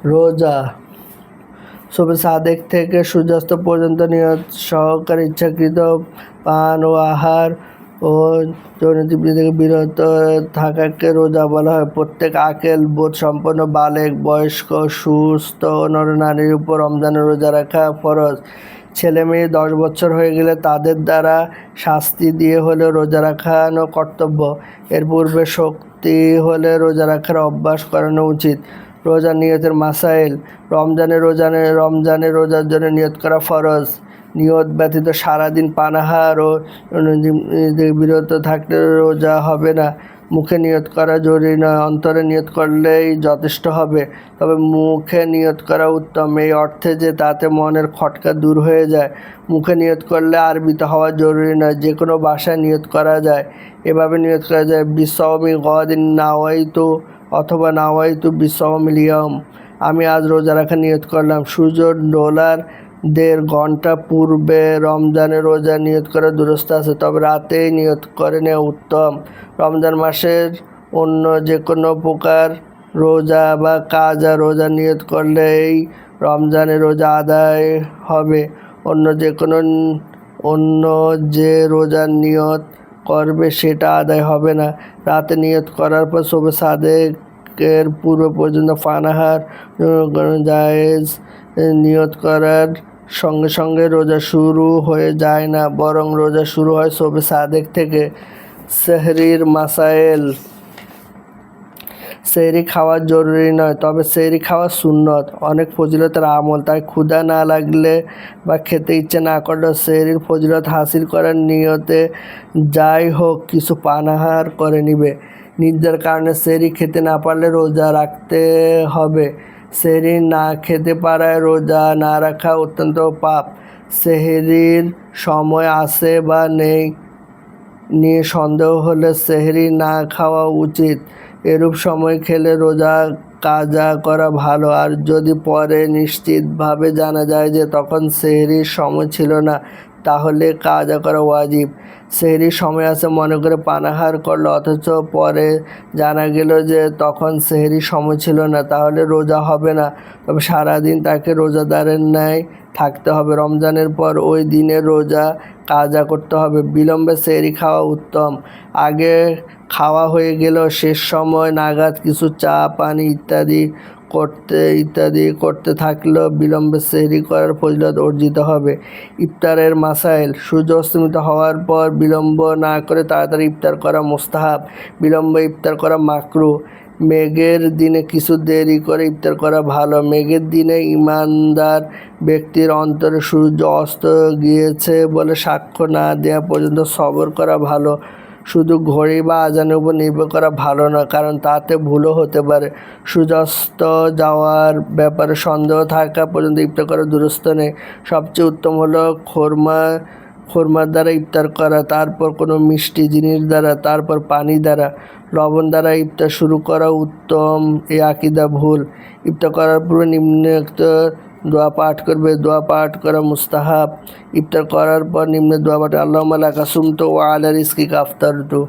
রোজা শবে সাদেক থেকে সূর্যাস্ত পর্যন্ত নিয়ত সহকারে ইচ্ছাকৃত পান ও আহার ও যৌনতৃপ্তি থেকে বিরত থাকাকে রোজা বলা হয়। প্রত্যেক আকেল বোধ সম্পন্ন বালেক, বয়স্ক, সুস্থ নরনারীর উপর রমজানের রোজা রাখা ফরজ। ছেলে মেয়ে 10 বছর হয়ে গেলে তাদের দ্বারা শাস্তি দিয়ে হলেও রোজা রাখানো কর্তব্য। এর পূর্বে শক্তি হলে রোজা রাখার অভ্যাস করানো উচিত। রোজা নিয়তের মাসাইল। রমজানের রোজার জন্য নিয়ত করা ফরজ। নিয়ত ব্যতীত সারাদিন পানাহার ও বিরত থাকলে রোজা হবে না। মুখে নিয়ত করা জরুরি নয়, অন্তরে নিয়ত করলেই যথেষ্ট হবে। তবে মুখে নিয়ত করা উত্তম, এই অর্থে যে তাতে মনের খটকা দূর হয়ে যায়। মুখে নিয়ত করলে আরবিতে হওয়া জরুরি নয়, যে কোনো ভাষায় নিয়ত করা যায়। এভাবে নিয়ত করা যায়: বিসওমি গাদিন নাওয়াইতু, অথবা নাওয়াইতু বিসওমিল ইয়াউম, আমি আজ রোজা রাখা নিয়ত করলাম। সূর্য ডোলার 1.5 ঘন্টা পূর্বে রমজানের রোজা নিয়ত করা দুরূহ আছে, তবে রাতেই নিয়ত করে নেওয়া উত্তম। রমজান মাসের অন্য যে কোনো প্রকার রোজা বা কাজা রোজা নিয়ত করলেই রমজানের রোজা আদায় হবে। অন্য যে রোজার নিয়ত করবে সেটা আদায় হবে না। রাতে নিয়ত করার পর শবে সাদেকের পূর্ব পর্যন্ত পানাহার জায়েজ। নিয়ত করার সঙ্গে সঙ্গে রোজা শুরু হয়ে যায় না, বরং রোজা শুরু হয় শবে সাদেক থেকে। সেহরির মাসাইল। সেহরি খাওয়া জরুরি নয়, তবে সেহরি খাওয়া সুন্নত, অনেক ফজিলতের আমল। তাই ক্ষুধা না লাগলে বা খেতে ইচ্ছে না করলেও সেহরির ফজিলত হাসিল করার নিয়তে যাই হোক কিছু পানাহার করে নিবে। নিদ্রার কারণে সেহরি খেতে না পারলে রোজা রাখতে হবে। সেহরি না খেতে পারায় রোজা না রাখা অত্যন্ত পাপ। সেহরির সময় আছে বা নেই নিয়ে সন্দেহ হলে সেহরি না খাওয়া উচিত। এরূপ সময় খেলে রোজা কাজা করা ভালো। আর যদি পরে নিশ্চিতভাবে জানা যায় যে তখন সেহরির সময় ছিল না, তাহলে কাজা করা ওয়াজিব। সেহরির সময় আছে মনে করে পানাহার করলো, অথচ পরে জানা গেল যে তখন সেহরির সময় ছিল না, তাহলে রোজা হবে না। তবে সারাদিন তাকে রোজাদারের ন্যায় থাকতে হবে। রমজানের পর ওই দিনের রোজা কাজা করতে হবে। বিলম্বে সেহরি খাওয়া উত্তম। আগে খাওয়া হয়ে গেলেও শেষ সময় নাগাদ কিছু চা পানি ইত্যাদি করতে থাকলেও বিলম্বে সেহরি করার ফজিলত অর্জিত হবে। ইফতারের মাসাইল। সূর্য অস্তমিত হওয়ার পর বিলম্ব না করে তাড়াতাড়ি ইফতার করা মুস্তাহাব। বিলম্বে ইফতার করা মাকরুহ। মেঘের দিনে কিছু দেরি করে ইফতার করা ভালো। মেঘের দিনে ঈমানদার ব্যক্তির অন্তরে সূর্য অস্ত গিয়েছে বলে সাক্ষ্য না দেওয়া পর্যন্ত সবর করা ভালো। শুধু ঘড়ি বা আজানের উপর নির্ভর করা ভালো না, কারণ তাতে ভুলও হতে পারে। সূর্যাস্ত যাওয়ার ব্যাপারে সন্দেহ থাকা পর্যন্ত ইফতার করা দুরূহ নেই। সবচেয়ে উত্তম হলো খোরমার দ্বারা ইফতার করা, তারপর কোনো মিষ্টি জিনিস দ্বারা, তারপর পানি দ্বারা। লবণ দ্বারা ইফতার শুরু করা উত্তম, এই আকীদা ভুল। ইফতার করার পূর্বে নিম্নোক্ত দোয়া পাঠ করবে। দোয়া পাঠ করা মুস্তাহাব। ইফতার করার পর নিম্নের দোয়া পাঠ: আল্লাহুম্মা লাকা সুমতু ওয়া আলা রিজকিকা আফতারতু।